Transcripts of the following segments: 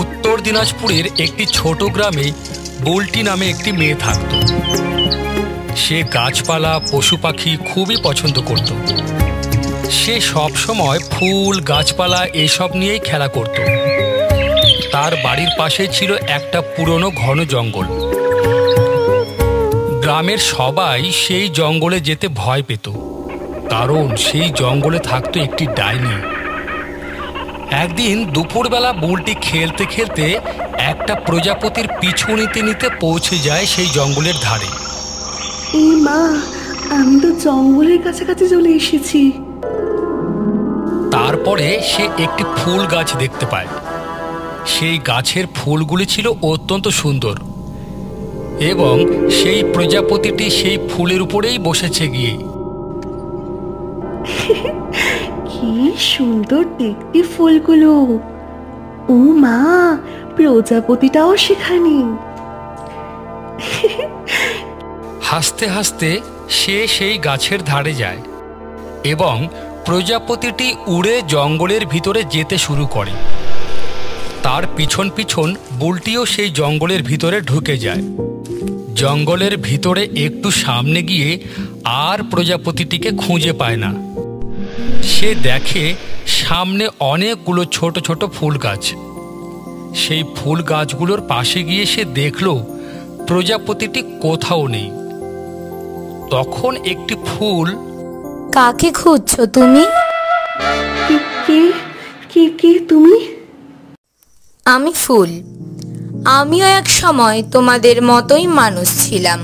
উত্তর দিনাজপুরের একটি ছোট গ্রামে বুলটি নামে একটি মেয়ে থাকত। সে গাছপালা পশু পাখি খুবই পছন্দ করত। সে সব সময় ফুল গাছপালা এসব নিয়েই খেলা করত। তার বাড়ির পাশে ছিল একটা পুরনো ঘন জঙ্গল। গ্রামের সবাই সেই জঙ্গলে যেতে ভয় পেত, কারণ সেই জঙ্গলে থাকতো একটি ডাইনি। একদিন দুপুরবেলা বুলটি খেলতে খেলতে একটা প্রজাপতির পিছু নিতে নিতে পৌঁছে যায় সেই জঙ্গলের ধারে। এই মা, আমি তো জঙ্গলের কাছাকাছি চলে এসেছি। তারপরে সে একটি ফুল গাছ দেখতে পায়। সেই গাছের ফুলগুলি ছিল অত্যন্ত সুন্দর এবং সেই প্রজাপতিটি সেই ফুলের উপরেই বসেছে গিয়ে। কি সুন্দর দেখতে ফুলগুলো! ও মা, প্রজাপতিটাও সেখানে। হাসতে হাসতে সে সেই গাছের ধারে যায় এবং প্রজাপতিটি উড়ে জঙ্গলের ভিতরে যেতে শুরু করে। তার পিছন পিছন বুলটিও সেই জঙ্গলের ভিতরে ঢুকে যায়। জঙ্গলের ভিতরে একটু সামনে গিয়ে আর প্রজাপতিটিকে খুঁজে পায় না। সে দেখে সামনে অনেকগুলো ছোট ছোট ফুল গাছ। সেই ফুল গাছগুলোর পাশে গিয়ে সে দেখল প্রজাপতিটি কোথাও নেই। তখন একটি ফুল, কাকে খুঁজছো তুমি? কে কে কে তুমি? আমি ফুল। আমিও এক সময় তোমাদের মতোই মানুষ ছিলাম।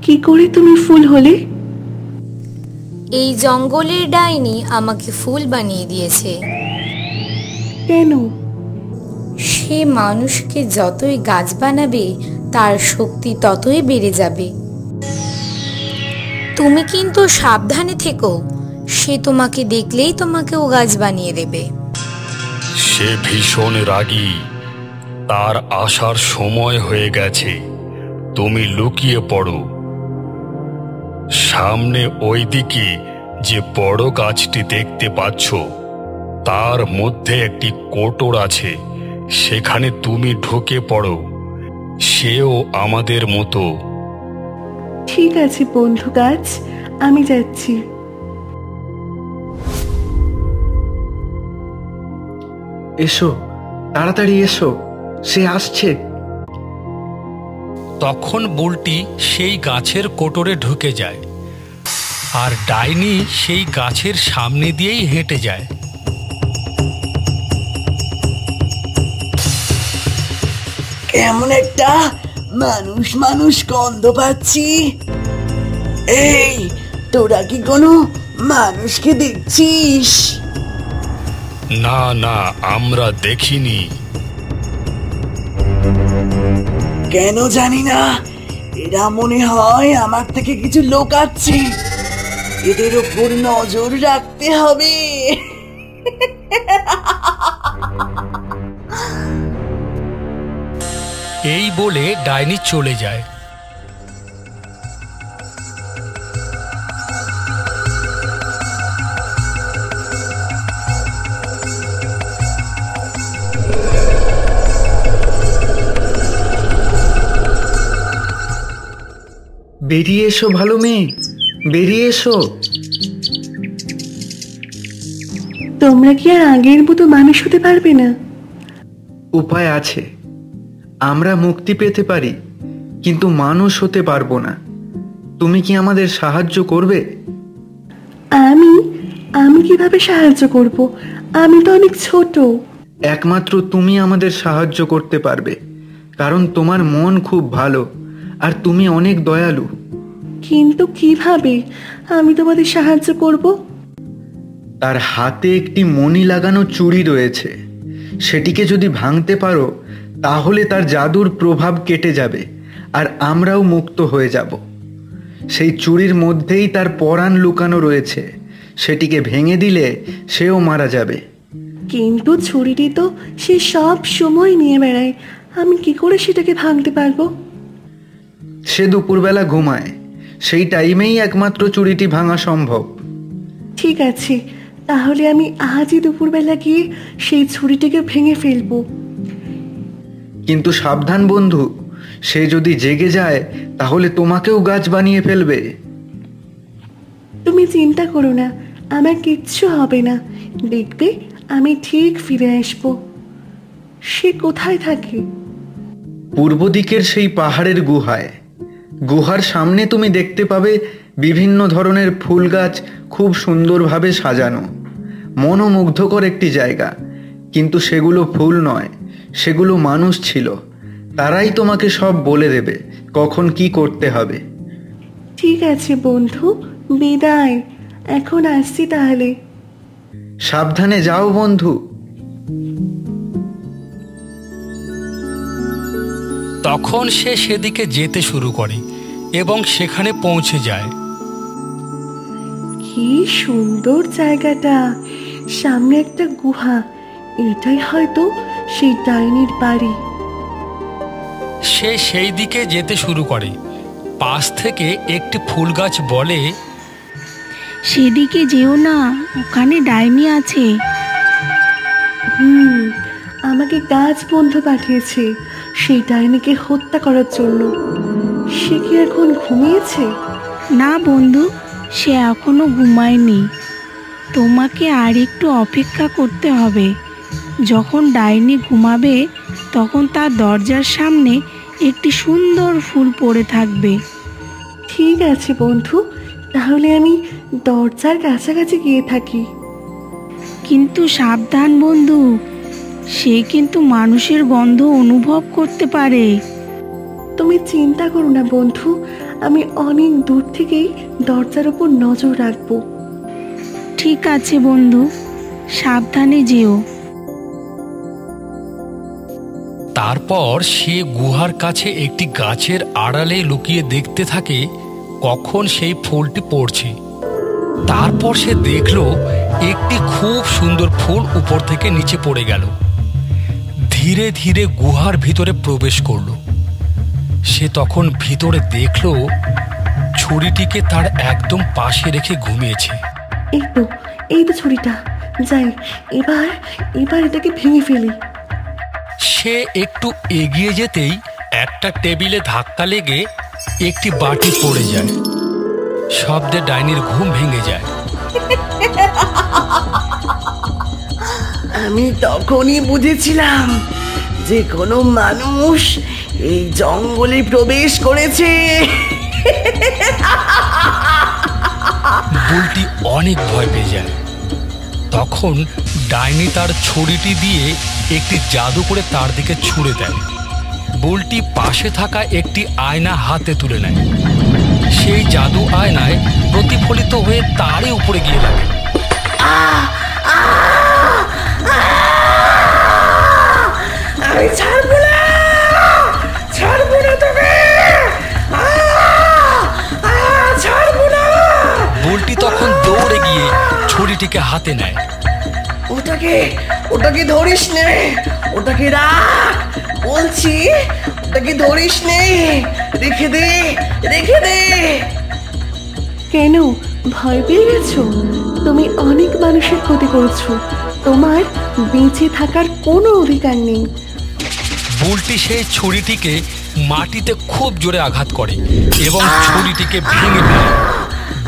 কি করে তুমি ফুল হলে? এই জঙ্গলের ডাইনি আমাকে ফুল বানিয়ে দিয়েছে। কেন? সে মানুষকে যতই গাছ বানাবে তার শক্তি ততই বেড়ে যাবে। তুমি কিন্তু সাবধানে থেকো, সে তোমাকে দেখলেই তোমাকেও গাছ বানিয়ে দেবে। সে ভীষণ রাগী, তার আসার সময় হয়ে গেছে। তুমি লুকিয়ে পড়ো। সামনে ওই দিকে যে বড় গাছটি দেখতে পাচ্ছ, তার মধ্যে একটি কোটর আছে। সেখানে তুমি ঢুকে পড়ো। সেও আমাদের মতো। ঠিক আছে বন্ধু গাছ, আমি যাচ্ছি। এসো, তাড়াতাড়ি এসো, সে আসছে। তখন বুলটি সেই গাছের কোটরে ঢুকে যায় আর ডাইনি সেই গাছের সামনে দিয়েই হেঁটে যায়। কেমন একটা মানুষ মানুষ গন্ধ পাচ্ছি। এই, তোরা কি কোনো মানুষকে দেখছিস? না না, আমরা দেখিনি। কেন জানি না, এরা মনে হয় আমার থেকে কিছু লোকাচ্ছে। এদের উপর নজর রাখতে হবে। এই বলে ডাইনি চলে যায়। বেরিয়ে এসো ভালো মেয়ে, বেরিয়ে এসো। তোমরা কি আর আগের মতো মানুষ হতে পারবে না? উপায় আছে, আমরা মুক্তি পেতে পারি, কিন্তু মানুষ হতে পারবো না। তুমি কি আমাদের সাহায্য করবে? আমি আমি কিভাবে সাহায্য করব? আমি তো অনেক ছোট। একমাত্র তুমি আমাদের সাহায্য করতে পারবে, কারণ তোমার মন খুব ভালো আর তুমি অনেক দয়ালু। কিন্তু কিভাবে আমি তোমাদের সাহায্য করব? তার হাতে একটি মণি লাগানো চুড়ি রয়েছে। সেটিকে যদি ভাঙতে পারো তাহলে তার জাদুর প্রভাব কেটে যাবে আর আমরাও মুক্ত হয়ে যাব। সেই চুড়ির মধ্যেই তার পরাণ লুকানো রয়েছে। সেটিকে ভেঙে দিলে সেও মারা যাবে। কিন্তু ছুরিটি তো সে সব সময় নিয়ে বেড়ায়, আমি কি করে সেটাকে ভাঙতে পারবো? সে দুপুরবেলা ঘুমায়, সেই টাইমেই একমাত্র চুড়িটি ভাঙা সম্ভব। ঠিক আছে, তাহলে আমি আজই দুপুরবেলা গিয়ে সেই ছুরিটিকে ভেঙে ফেলবো। কিন্তু সাবধান বন্ধু, সে যদি জেগে যায় তাহলে তোমাকেও গাছ বানিয়ে ফেলবে। তুমি চিন্তা করো না, আমার কিচ্ছু হবে না। দেখবে আমি ঠিক ফিরে আসবো। সে কোথায় থাকে? পূর্ব দিকের সেই পাহাড়ের গুহায়। গুহার সামনে তুমি দেখতে পাবে বিভিন্ন ধরনের ফুল গাছ খুব সুন্দরভাবে সাজানো। মনোমুগ্ধকর একটি জায়গা, কিন্তু সেগুলো ফুল নয়, সেগুলো মানুষ ছিল। তারাই তোমাকে সব বলে দেবে কখন কি করতে হবে। ঠিক আছে বন্ধু, বিদায়। এখন আসছি তাহলে। সাবধানে যাও বন্ধু। তখন সে সেদিকে যেতে শুরু করে এবং সেখানে পৌঁছে যায়। কি সুন্দর জায়গাটা! সামনে একটা গুহা। এটাই হয়তো সেই ডাইনির বাড়ি। সে সেই দিকে যেতে শুরু করে। পাশ থেকে একটি ফুল গাছ বলে, সেদিকে যেও না, ওখানে ডাইনি আছে। আমাকে গাছ বন্ধু পাঠিয়েছে সেই ডাইনিকে হত্যা করার জন্য। সে কি এখন ঘুমিয়েছে? না বন্ধু, সে এখনো ঘুমায়নি। তোমাকে আর একটু অপেক্ষা করতে হবে। যখন ডাইনি ঘুমাবে তখন তার দরজার সামনে একটি সুন্দর ফুল পড়ে থাকবে। ঠিক আছে বন্ধু, তাহলে আমি দরজার কাছাকাছি গিয়ে থাকি। কিন্তু সাবধান বন্ধু, সে কিন্তু মানুষের গন্ধ অনুভব করতে পারে। তুমি চিন্তা করো না বন্ধু, আমি অনেক দূর থেকেই দরজার উপর নজর রাখবো। ঠিক আছে বন্ধু, সাবধানে যেও। তারপর সে গুহার কাছে একটি গাছের আড়ালে লুকিয়ে দেখতে থাকে কখন সেই ফুলটি পড়ছে। তারপর সে দেখল একটি খুব সুন্দর ফুল উপর থেকে নিচে পড়ে গেল। ধীরে ধীরে গুহার ভিতরে প্রবেশ করল। সে তখন ভিতরে দেখল ছুরিটিকে তার একদম পাশে রেখে ঘুমিয়েছে। এই তো ছুরিটা। যাই, এবার এটাকে ভেঙে ফেলি। সে একটু এগিয়ে যেতেই একটা টেবিলে ধাক্কা লেগে একটি বাটি পড়ে যায়। শব্দে ডাইনির ঘুম ভেঙে যায়। আমি তখনই বুঝেছিলাম যে কোনো মানুষ এই জঙ্গলে প্রবেশ করেছে। বুলটি অনেক ভয় পেয়ে যায়। তখন ডাইনি তার ছুরিটি দিয়ে একটি জাদু করে তার দিকে ছুঁড়ে দেয়। বুলটি পাশে থাকা একটি আয়না হাতে তুলে নেয়। সেই জাদু আয়নায় প্রতিফলিত হয়ে তারই উপরে গিয়ে লাগে। আমি ছাড়বো না তোকে, ছাড়বো না। বুলটি তখন দৌড়ে গিয়ে ছুরিটিকে হাতে নেয়। ওটাকে ধরিস নে, ওটাকে রাখ বলছি, ওটাকে ধরিস নে, রেখে দে। কেন ভয় পেয়ে গেছো? তুমি অনেক মানুষের ক্ষতি করেছো। তোমার বেঁচে থাকার কোনো অধিকার নেই। বুলটি সেই ছুরিটিকে মাটিতে খুব জোরে আঘাত করে এবং ছুরিটিকে ভেঙে ফেলে।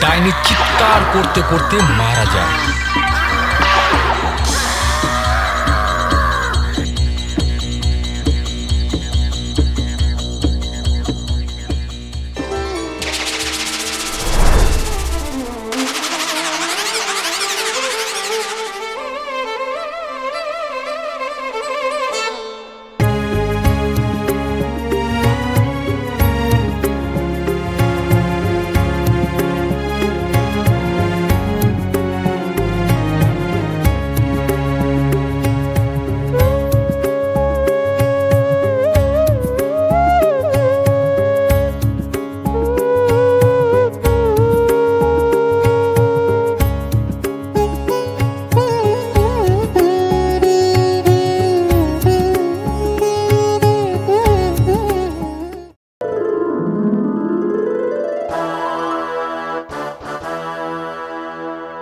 ডাইনি চিৎকার করতে করতে মারা যায়।